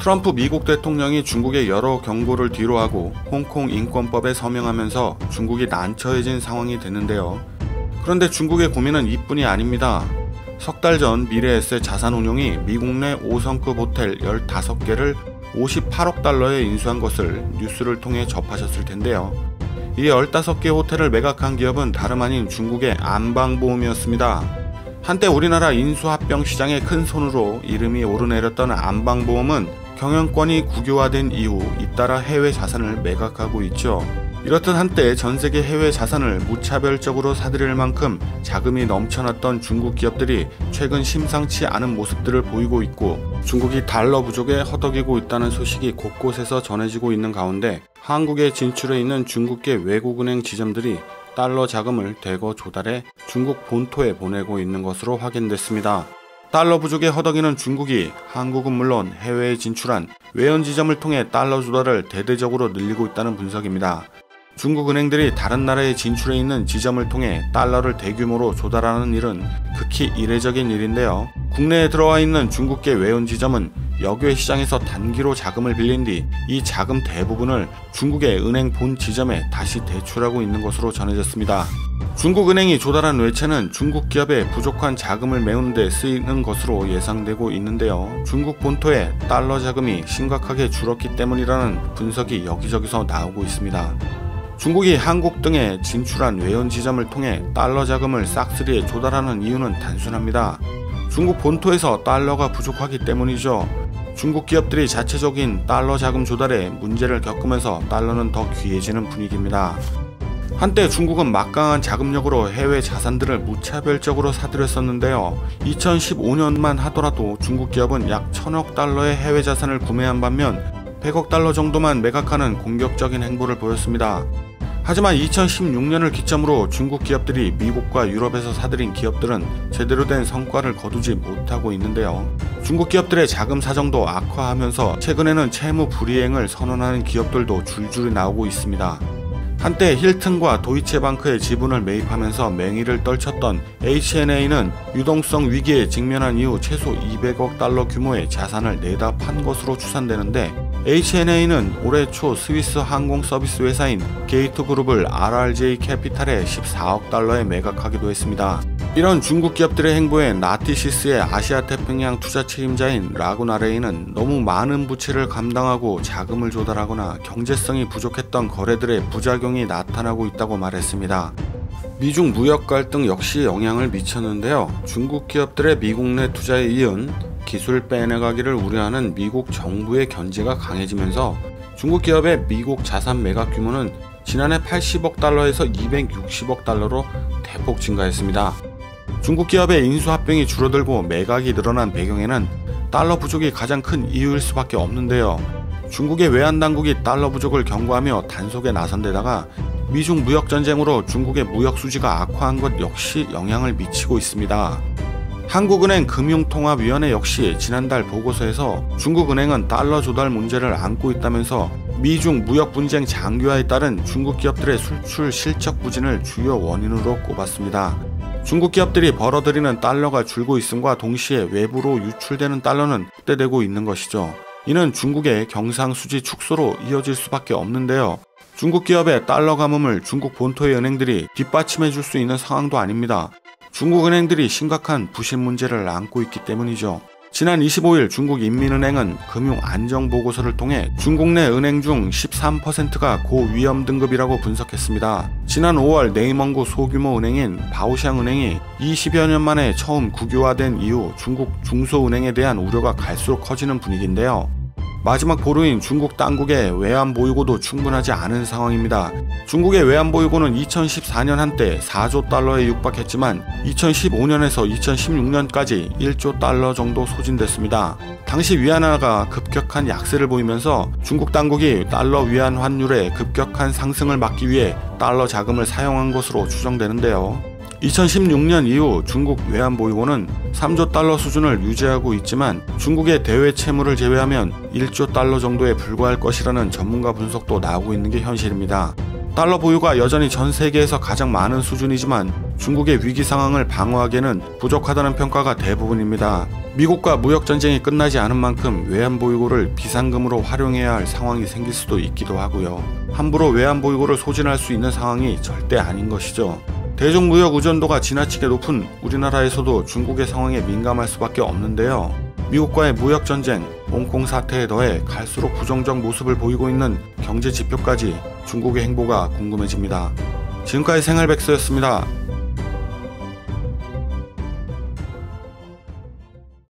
트럼프 미국 대통령이 중국의 여러 경고를 뒤로하고 홍콩 인권법에 서명하면서 중국이 난처해진 상황이 됐는데요. 그런데 중국의 고민은 이뿐이 아닙니다. 석 달 전 미래에셋 자산운용이 미국 내 5성급 호텔 15개를 58억 달러에 인수한 것을 뉴스를 통해 접하셨을 텐데요. 이 15개 호텔을 매각한 기업은 다름 아닌 중국의 안방보험이었습니다. 한때 우리나라 인수합병 시장의 큰 손으로 이름이 오르내렸던 안방보험은 경영권이 국유화된 이후 잇따라 해외 자산을 매각하고 있죠. 이렇듯 한때 전세계 해외 자산을 무차별적으로 사들일 만큼 자금이 넘쳐났던 중국 기업들이 최근 심상치 않은 모습들을 보이고 있고, 중국이 달러 부족에 허덕이고 있다는 소식이 곳곳에서 전해지고 있는 가운데 한국에 진출해 있는 중국계 외국은행 지점들이 달러 자금을 대거 조달해 중국 본토에 보내고 있는 것으로 확인됐습니다. 달러 부족에 허덕이는 중국이 한국은 물론 해외에 진출한 외연지점을 통해 달러 조달을 대대적으로 늘리고 있다는 분석입니다. 중국 은행들이 다른 나라에 진출해 있는 지점을 통해 달러를 대규모로 조달하는 일은 극히 이례적인 일인데요. 국내에 들어와 있는 중국계 외연지점은 역외 시장에서 단기로 자금을 빌린 뒤 이 자금 대부분을 중국의 은행 본 지점에 다시 대출하고 있는 것으로 전해졌습니다. 중국 은행이 조달한 외채는 중국 기업의 부족한 자금을 메우는 데 쓰이는 것으로 예상되고 있는데요. 중국 본토의 달러 자금이 심각하게 줄었기 때문이라는 분석이 여기저기서 나오고 있습니다. 중국이 한국 등에 진출한 외연 지점을 통해 달러 자금을 싹쓸이에 조달하는 이유는 단순합니다. 중국 본토에서 달러가 부족하기 때문이죠. 중국 기업들이 자체적인 달러 자금 조달에 문제를 겪으면서 달러는 더 귀해지는 분위기입니다. 한때 중국은 막강한 자금력으로 해외 자산들을 무차별적으로 사들였었는데요. 2015년만 하더라도 중국 기업은 약 1000억 달러의 해외 자산을 구매한 반면 100억 달러 정도만 매각하는 공격적인 행보를 보였습니다. 하지만 2016년을 기점으로 중국 기업들이 미국과 유럽에서 사들인 기업들은 제대로 된 성과를 거두지 못하고 있는데요. 중국 기업들의 자금 사정도 악화하면서 최근에는 채무 불이행을 선언하는 기업들도 줄줄이 나오고 있습니다. 한때 힐튼과 도이체방크의 지분을 매입하면서 맹위를 떨쳤던 H&A는 유동성 위기에 직면한 이후 최소 200억 달러 규모의 자산을 내다 판 것으로 추산되는데, H&A는 올해 초 스위스 항공 서비스 회사인 게이트그룹을 RRJ 캐피탈에 14억 달러에 매각하기도 했습니다. 이런 중국 기업들의 행보에 나티시스의 아시아태평양 투자 책임자인 라구나레이는 너무 많은 부채를 감당하고 자금을 조달하거나 경제성이 부족했던 거래들의 부작용이 나타나고 있다고 말했습니다. 미중 무역 갈등 역시 영향을 미쳤는데요. 중국 기업들의 미국 내 투자에 이은 기술 빼내가기를 우려하는 미국 정부의 견제가 강해지면서 중국 기업의 미국 자산 매각 규모는 지난해 80억 달러에서 260억 달러로 대폭 증가했습니다. 중국 기업의 인수합병이 줄어들고 매각이 늘어난 배경에는 달러 부족이 가장 큰 이유일 수밖에 없는데요. 중국의 외환당국이 달러 부족을 경고하며 단속에 나선 데다가 미중 무역전쟁으로 중국의 무역 수지가 악화한 것 역시 영향을 미치고 있습니다. 한국은행 금융통합위원회 역시 지난달 보고서에서 중국은행은 달러 조달 문제를 안고 있다면서 미중 무역 분쟁 장기화에 따른 중국 기업들의 수출 실적 부진을 주요 원인으로 꼽았습니다. 중국 기업들이 벌어들이는 달러가 줄고 있음과 동시에 외부로 유출되는 달러는 확대되고 있는 것이죠. 이는 중국의 경상수지 축소로 이어질 수밖에 없는데요. 중국 기업의 달러 가뭄을 중국 본토의 은행들이 뒷받침해 줄 수 있는 상황도 아닙니다. 중국 은행들이 심각한 부실 문제를 안고 있기 때문이죠. 지난 25일 중국인민은행은 금융안정보고서를 통해 중국 내 은행 중 13%가 고위험 등급이라고 분석했습니다. 지난 5월 네이멍구 소규모 은행인 바오샹은행이 20여 년 만에 처음 국유화된 이후 중국 중소은행에 대한 우려가 갈수록 커지는 분위기인데요. 마지막 보루인 중국 당국의 외환보유고도 충분하지 않은 상황입니다. 중국의 외환보유고는 2014년 한때 4조 달러에 육박했지만 2015년에서 2016년까지 1조 달러 정도 소진됐습니다. 당시 위안화가 급격한 약세를 보이면서 중국 당국이 달러 위안 환율의 급격한 상승을 막기 위해 달러 자금을 사용한 것으로 추정되는데요. 2016년 이후 중국 외환보유고는 3조 달러 수준을 유지하고 있지만 중국의 대외 채무를 제외하면 1조 달러 정도에 불과할 것이라는 전문가 분석도 나오고 있는 게 현실입니다. 달러 보유가 여전히 전 세계에서 가장 많은 수준이지만 중국의 위기 상황을 방어하기에는 부족하다는 평가가 대부분입니다. 미국과 무역 전쟁이 끝나지 않은 만큼 외환 보유고를 비상금으로 활용해야 할 상황이 생길 수도 있기도 하고요. 함부로 외환 보유고를 소진할 수 있는 상황이 절대 아닌 것이죠. 대중 무역 의존도가 지나치게 높은 우리나라에서도 중국의 상황에 민감할 수밖에 없는데요. 미국과의 무역 전쟁, 홍콩 사태에 더해 갈수록 부정적 모습을 보이고 있는 경제 지표까지 중국의 행보가 궁금해집니다. 지금까지 생활백서였습니다.